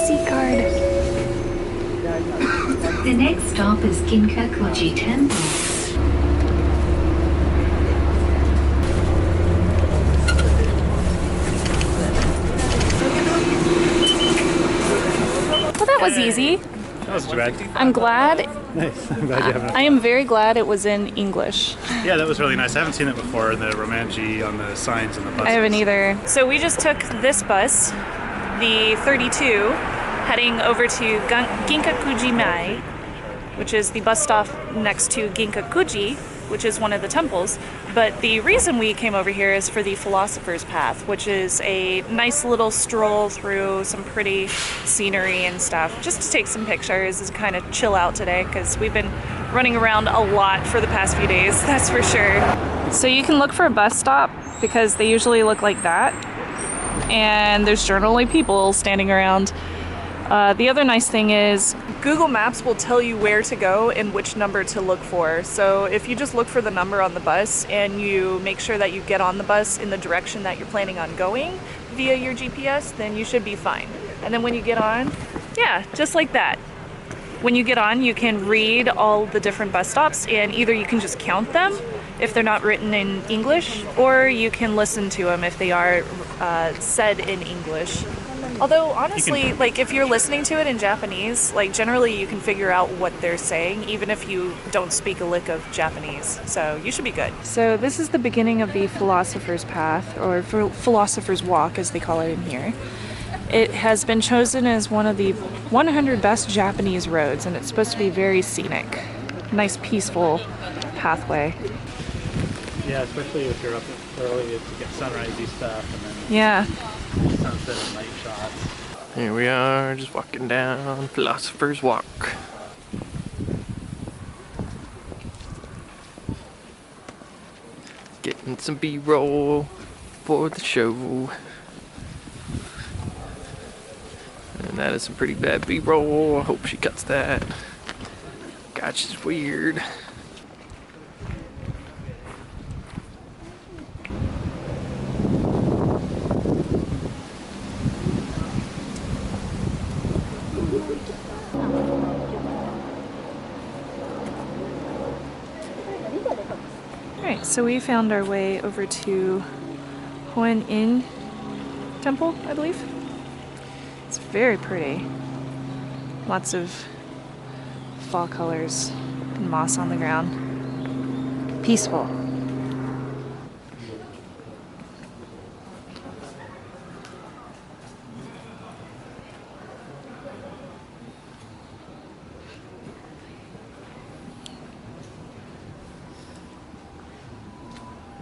receipt card. The next stop is Kinkakuji Temple. Well, that was easy. That was bad. I'm glad. Nice. I'm glad you have it. I am very glad it was in English. Yeah, that was really nice. I haven't seen it before in the Romanji on the signs and the buses. I haven't either. So we just took this bus, the 32, heading over to Ginkakuji Mai, which is the bus stop next to Ginkakuji, which is one of the temples. But the reason we came over here is for the Philosopher's Path, which is a nice little stroll through some pretty scenery and stuff, just to take some pictures and kind of chill out today, because we've been running around a lot for the past few days, that's for sure. So you can look for a bus stop, because they usually look like that, and there's generally people standing around. The other nice thing is Google Maps will tell you where to go and which number to look for. So if you just look for the number on the bus and you make sure that you get on the bus in the direction that you're planning on going via your GPS, then you should be fine. And then when you get on, yeah, just like that. When you get on, you can read all the different bus stops, and either you can just count them if they're not written in English, or you can listen to them if they are said in English. Although, honestly, like, if you're listening to it in Japanese, like, generally you can figure out what they're saying, even if you don't speak a lick of Japanese. So you should be good. So this is the beginning of the Philosopher's Path, or Philosopher's Walk, as they call it in here. It has been chosen as one of the 100 best Japanese roads, and it's supposed to be very scenic. Nice, peaceful pathway. Yeah, especially if you're up early to get sunrisey stuff, and then Yeah. sunset and night shots. Here we are, just walking down Philosopher's Walk. Getting some B-roll for the show. And that is some pretty bad B-roll. I hope she cuts that. God, she's weird. Alright, so we found our way over to Hoen-in Temple, I believe. It's very pretty. Lots of fall colors and moss on the ground. Peaceful.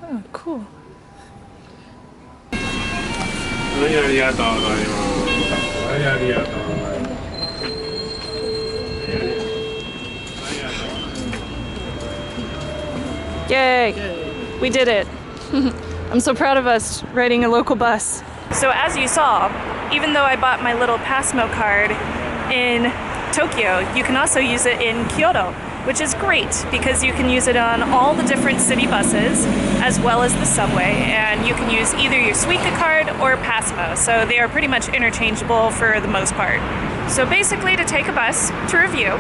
Oh, cool. Yay! We did it. I'm so proud of us riding a local bus. So as you saw, even though I bought my little Passmo card in Tokyo, you can also use it in Kyoto, which is great because you can use it on all the different city buses as well as the subway, and you can use either your Suica card or Passmo, so they are pretty much interchangeable for the most part. So basically, to take a bus, to review,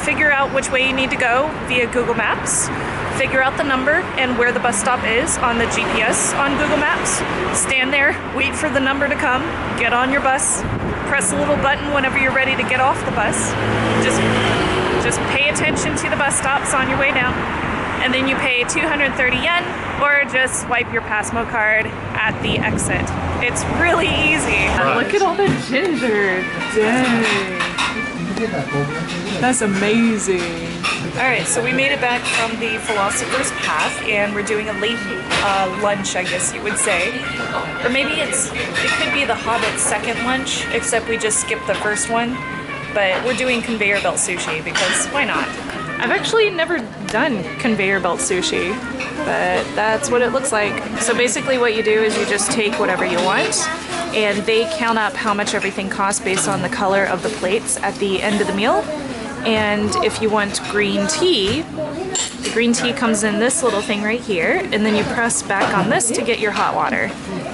figure out which way you need to go via Google Maps, figure out the number and where the bus stop is on the GPS on Google Maps, stand there, wait for the number to come, get on your bus, press a little button whenever you're ready to get off the bus, just pay attention to the bus stops on your way down, and then you pay 230 yen or just swipe your Passmo card at the exit. It's really easy. Look at all the ginger. Dang. That's amazing. Alright, so we made it back from the Philosopher's Path, and we're doing a late lunch, I guess you would say. Or maybe it could be the Hobbit's second lunch, except we just skipped the first one. But we're doing conveyor belt sushi because why not? I've actually never done conveyor belt sushi, but that's what it looks like. So basically what you do is you just take whatever you want, and they count up how much everything costs based on the color of the plates at the end of the meal. And if you want green tea, The green tea comes in this little thing right here, and then you press back on this to get your hot water.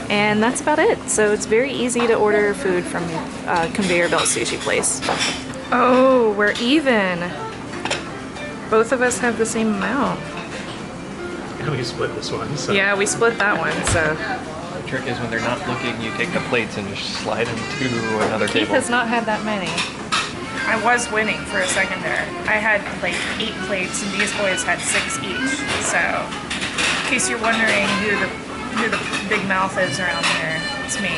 And that's about it. So it's very easy to order food from a conveyor belt sushi place. Oh, we're even. Both of us have the same amount. And we split this one, so. Yeah, we split that one, so. The trick is when they're not looking, you take the plates and just slide them to another Keith table. has not had that many. I was winning for a second there. I had like 8 plates and these boys had 6 each. So, in case you're wondering who the big mouth is around here, it's me.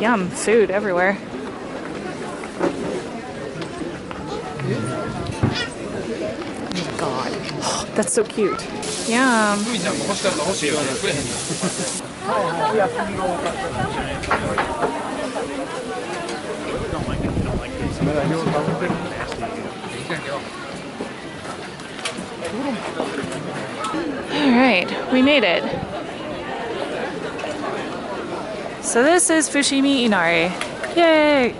Yum, food everywhere. God, that's so cute. Yum. All right, we made it. So this is Fushimi Inari. Yay!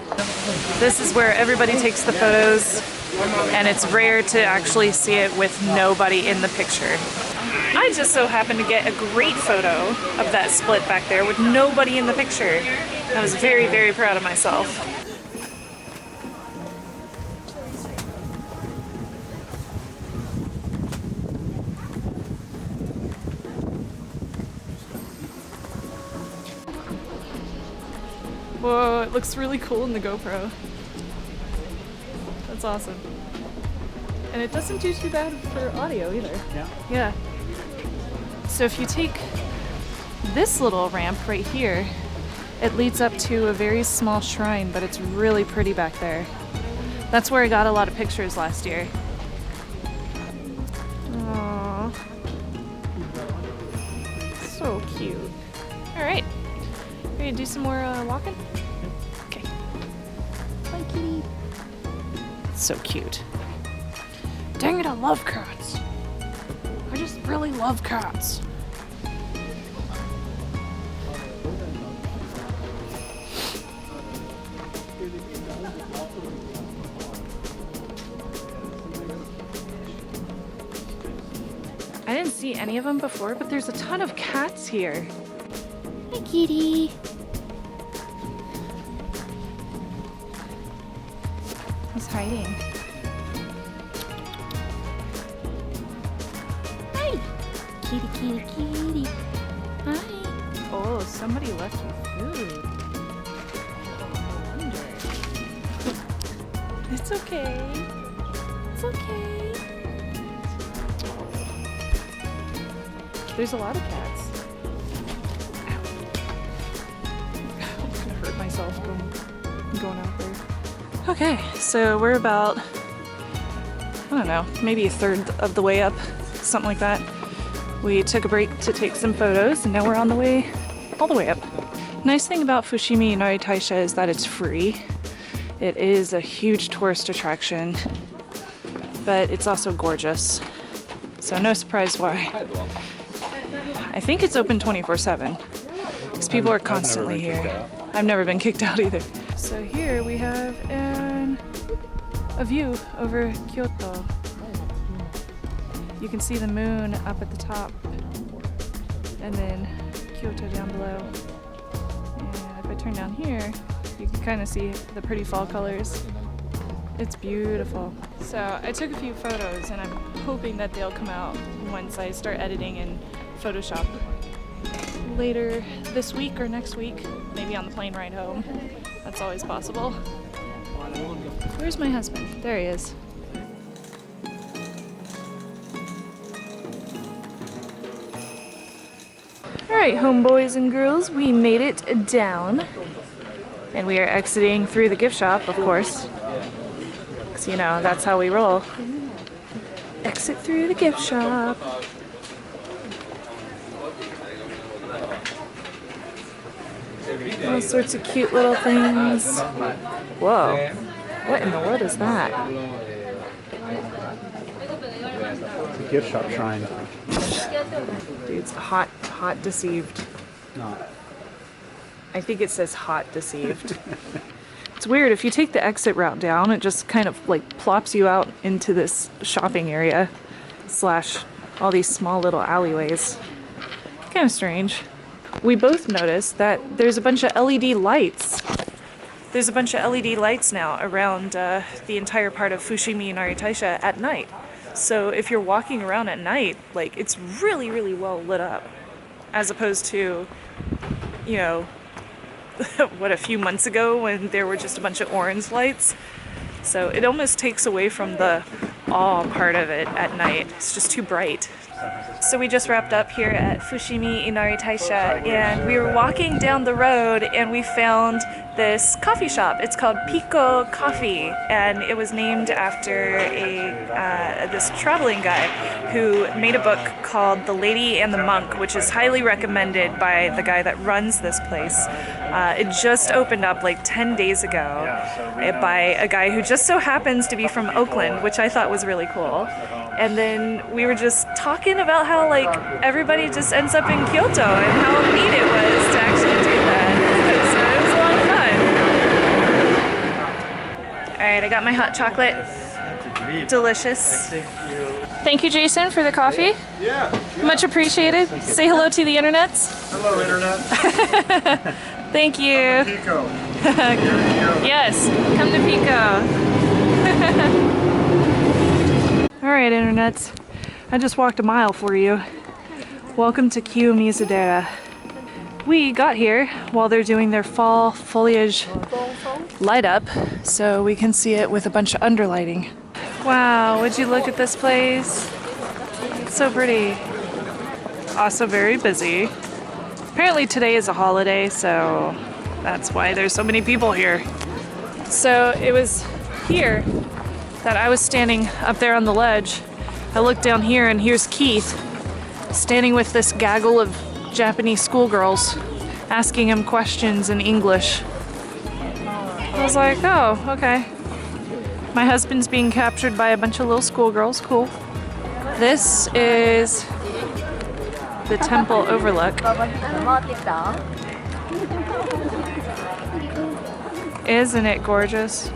This is where everybody takes the photos, and it's rare to actually see it with nobody in the picture. I just so happened to get a great photo of that split back there with nobody in the picture. I was very, very proud of myself. Whoa, it looks really cool in the GoPro. That's awesome. And it doesn't do too bad for audio either. Yeah. Yeah. So if you take this little ramp right here, it leads up to a very small shrine, but it's really pretty back there. That's where I got a lot of pictures last year. Aww. So cute. Alright. Ready to do some more walking? Okay. Bye, kitty. So cute. Dang it, I love cats. I just really love cats. I didn't see any of them before, but there's a ton of cats here. Hi, kitty. He's hiding. Hi! Kitty, kitty, kitty. Hi. Oh, somebody left you food. No wonder. It's okay. It's okay. There's a lot of cats. Ow. I'm gonna hurt myself going out there. Okay, so we're about, I don't know, maybe a third of the way up, something like that. We took a break to take some photos, and now we're on the way, all the way up. Nice thing about Fushimi Inari Taisha is that it's free. It is a huge tourist attraction, but it's also gorgeous. So no surprise why. I think it's open 24/7, because people are constantly here. I've never been kicked out either. So here we have a view over Kyoto. You can see the moon up at the top, and then Kyoto down below. And if I turn down here, you can kind of see the pretty fall colors. It's beautiful. So I took a few photos, and I'm hoping that they'll come out once I start editing in Photoshop later this week or next week, maybe on the plane ride home. That's always possible. Where's my husband? There he is. Alright, homeboys and girls, we made it down. And we are exiting through the gift shop, of course. Because, you know, that's how we roll. Exit through the gift shop. All sorts of cute little things. Whoa. What in the world is that? It's a gift shop shrine. Dude's hot deceived. Not. I think it says hot deceived. It's weird, if you take the exit route down, it just kind of like plops you out into this shopping area slash all these small little alleyways. Kind of strange. We both noticed that there's a bunch of LED lights. There's a bunch of LED lights now around the entire part of Fushimi Inari Taisha at night. So if you're walking around at night, like, it's really, really well lit up. As opposed to, you know, what, a few months ago when there were just a bunch of orange lights. So it almost takes away from the awe part of it at night. It's just too bright. So we just wrapped up here at Fushimi Inari Taisha, and we were walking down the road and we found this coffee shop. It's called Pico Coffee, and it was named after this traveling guy who made a book called The Lady and the Monk, which is highly recommended by the guy that runs this place. It just opened up like 10 days ago by a guy who just so happens to be from Oakland, which I thought was really cool. And then we were just talking about how, like, everybody just ends up in Kyoto and how neat it was to actually do that. So it was a lot of fun. Alright, I got my hot chocolate. Delicious. Thank you, Jason, for the coffee. Yeah. Much appreciated. Say hello to the internets. Hello, Internet. Thank you. Pico. Yes, come to Pico. Alright, internets. I just walked a mile for you. Welcome to Kiyomizu-dera. We got here while they're doing their fall foliage light up, so we can see it with a bunch of underlighting. Wow, would you look at this place? It's so pretty. Also very busy. Apparently today is a holiday, so that's why there's so many people here. So it was here that I was standing up there on the ledge. I looked down here and here's Keith standing with this gaggle of Japanese schoolgirls asking him questions in English. I was like, oh, okay. My husband's being captured by a bunch of little schoolgirls. Cool. This is the temple Overlook. Isn't it gorgeous?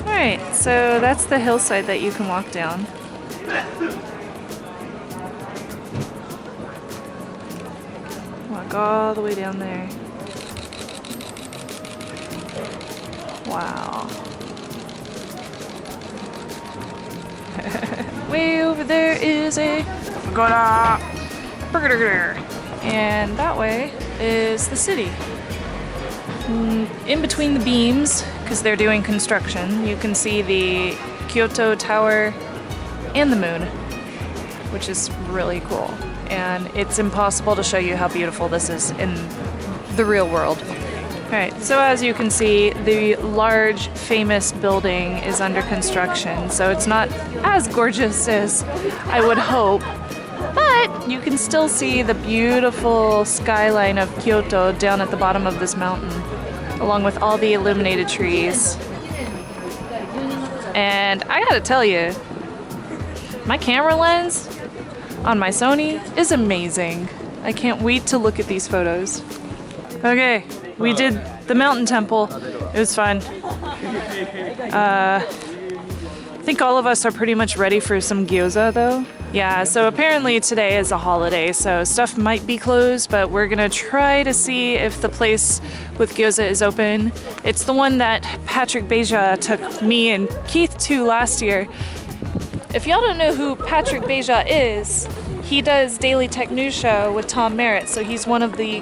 Alright, so that's the hillside that you can walk down. Walk all the way down there. Wow. Way over there is a pagoda. And that way is the city. In between the beams, because they're doing construction, you can see the Kyoto Tower and the moon, which is really cool. And it's impossible to show you how beautiful this is in the real world. Alright, so as you can see, the large famous building is under construction, so it's not as gorgeous as I would hope, but you can still see the beautiful skyline of Kyoto down at the bottom of this mountain, along with all the illuminated trees. And I gotta tell you, my camera lens on my Sony is amazing. I can't wait to look at these photos. Okay, we did the mountain temple. It was fun. I think all of us are pretty much ready for some gyoza though. Yeah, so apparently today is a holiday, so stuff might be closed, but we're gonna try to see if the place with gyoza is open. It's the one that Patrick Beja took me and Keith to last year. If y'all don't know who Patrick Beja is, he does Daily Tech News Show with Tom Merritt, so he's one of the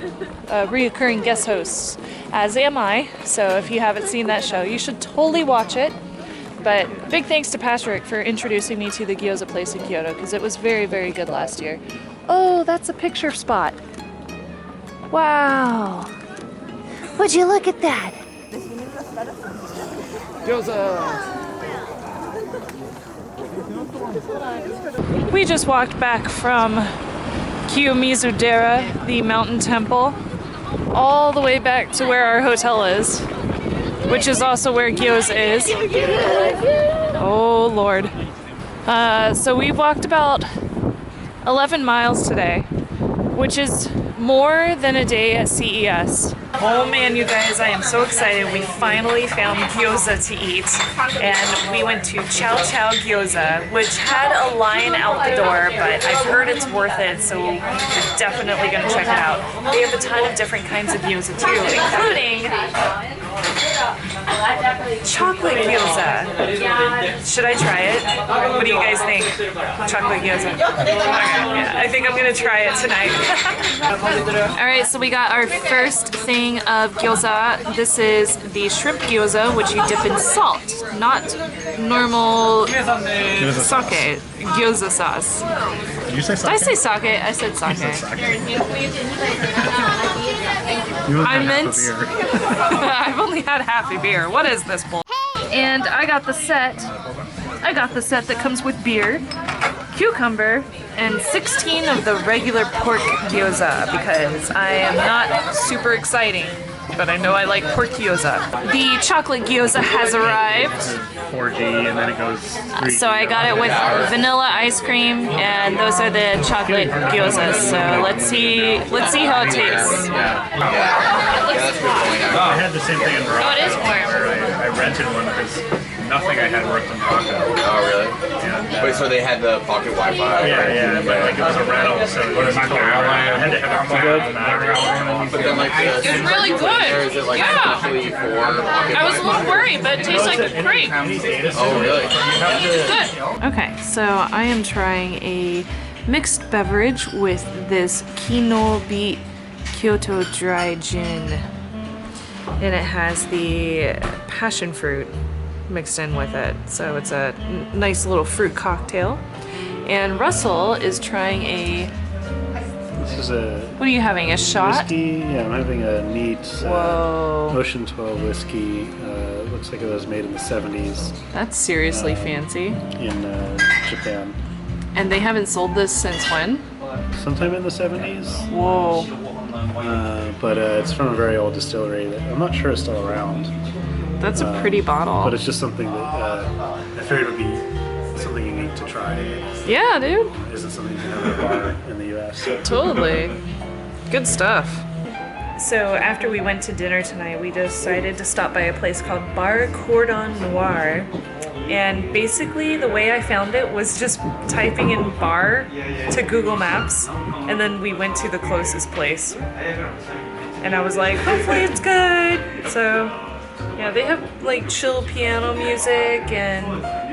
reoccurring guest hosts, as am I. So if you haven't seen that show, you should totally watch it. But big thanks to Patrick for introducing me to the gyoza place in Kyoto, because it was very, very good last year. Oh, that's a picture spot. Wow. Would you look at that? Gyoza. We just walked back from Kiyomizu-dera, the mountain temple, all the way back to where our hotel is, which is also where Gyoza is. Oh Lord. So we've walked about 11 miles today, which is more than a day at CES. Oh man, you guys, I am so excited. We finally found gyoza to eat, and we went to Chow Chow Gyoza, which had a line out the door, but I've heard it's worth it, so we're definitely gonna check it out. They have a ton of different kinds of gyoza too, including chocolate gyoza. Should I try it? What do you guys think? Chocolate gyoza. Okay, yeah, I think I'm gonna try it tonight. Alright, so we got our first thing of gyoza. This is the shrimp gyoza, which you dip in salt, not normal sake. Gyoza sauce. Did you say sake? Did I say sake? I said sake. I meant I've only had half a beer. What is this bull? And I got the set. That comes with beer, cucumber, and 16 of the regular pork gyoza because I am not super exciting, but I know I like pork gyoza. The chocolate gyoza has arrived. 4D and then it goes 3D. So I got it with vanilla ice cream, and those are the chocolate gyozas. So let's see how it tastes. I had the same thing in Morocco. Oh, it is warm. I rented one because nothing I had worked in Morocco. Oh, really? Yeah. Wait, so they had the pocket Wi-Fi? Yeah, but like it was a rental, so it was totally I had to have a plan. But then, like, It's really good. is it like Yeah. especially for pocket I was a little worried, but it tastes like grape. Oh, really? Good. Okay, so I am trying a mixed beverage with this Kinobi Kyoto dry gin. And it has the passion fruit mixed in with it. So it's a nice little fruit cocktail. And Russell is trying a... This is a What are you having, a shot? whiskey. Yeah, I'm having a neat Whoa. Ocean 12 whiskey. Looks like it was made in the 70s That's seriously fancy. in Japan. And they haven't sold this since when? Sometime in the 70s. Whoa. But it's from a very old distillery that I'm not sure is still around. That's a pretty bottle. But it's just something that I figured would be something unique to try. Yeah, dude. It isn't something you can have at a bar in the US. So. Totally. Good stuff. So after we went to dinner tonight, we decided to stop by a place called Bar Cordon Noir. And basically the way I found it was just typing in bar to Google Maps, and then we went to the closest place. And I was like, hopefully it's good. So yeah, they have like chill piano music, and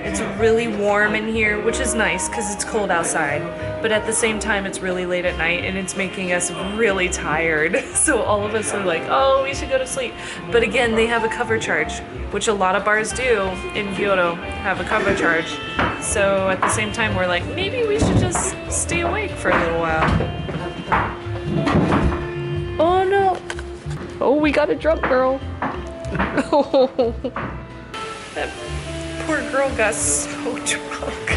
it's really warm in here, which is nice because it's cold outside. But at the same time, it's really late at night and it's making us really tired. So all of us are like, oh, we should go to sleep. But again, they have a cover charge, which a lot of bars do in Kyoto, have a cover charge. So at the same time, we're like, maybe we should just stay awake for a little while. Oh no. Oh, we got a drunk girl. Oh, that poor girl got so drunk.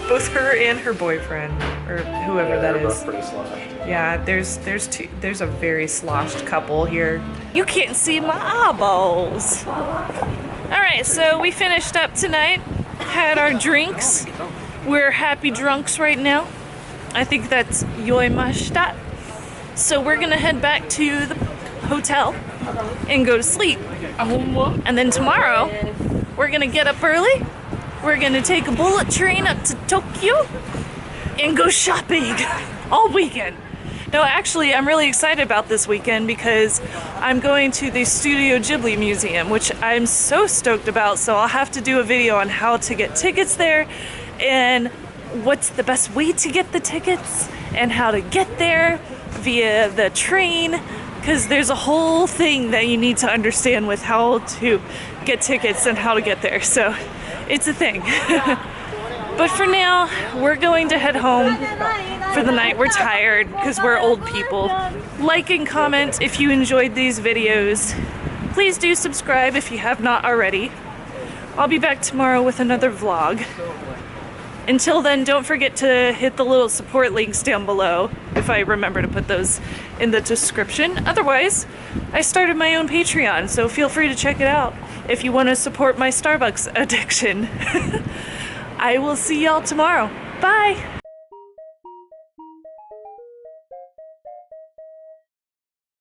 Both her and her boyfriend, or whoever that They're is. both pretty sloshed. Yeah, there's a very sloshed couple here. You can't see my eyeballs. All right, so we finished up tonight, had our drinks. We're happy drunks right now. I think that's yoimashita. So we're gonna head back to the hotel and go to sleep. And then tomorrow, we're gonna get up early. We're gonna take a bullet train up to Tokyo and go shopping all weekend. No, actually, I'm really excited about this weekend because I'm going to the Studio Ghibli Museum, which I'm so stoked about. So I'll have to do a video on how to get tickets there and what's the best way to get the tickets and how to get there via the train, because there's a whole thing that you need to understand with how to get tickets and how to get there. So it's a thing. But for now, we're going to head home for the night. We're tired because we're old people. Like and comment if you enjoyed these videos. Please do subscribe if you have not already. I'll be back tomorrow with another vlog. Until then, don't forget to hit the little support links down below if I remember to put those in the description. Otherwise, I started my own Patreon, so feel free to check it out if you want to support my Starbucks addiction. I will see y'all tomorrow. Bye!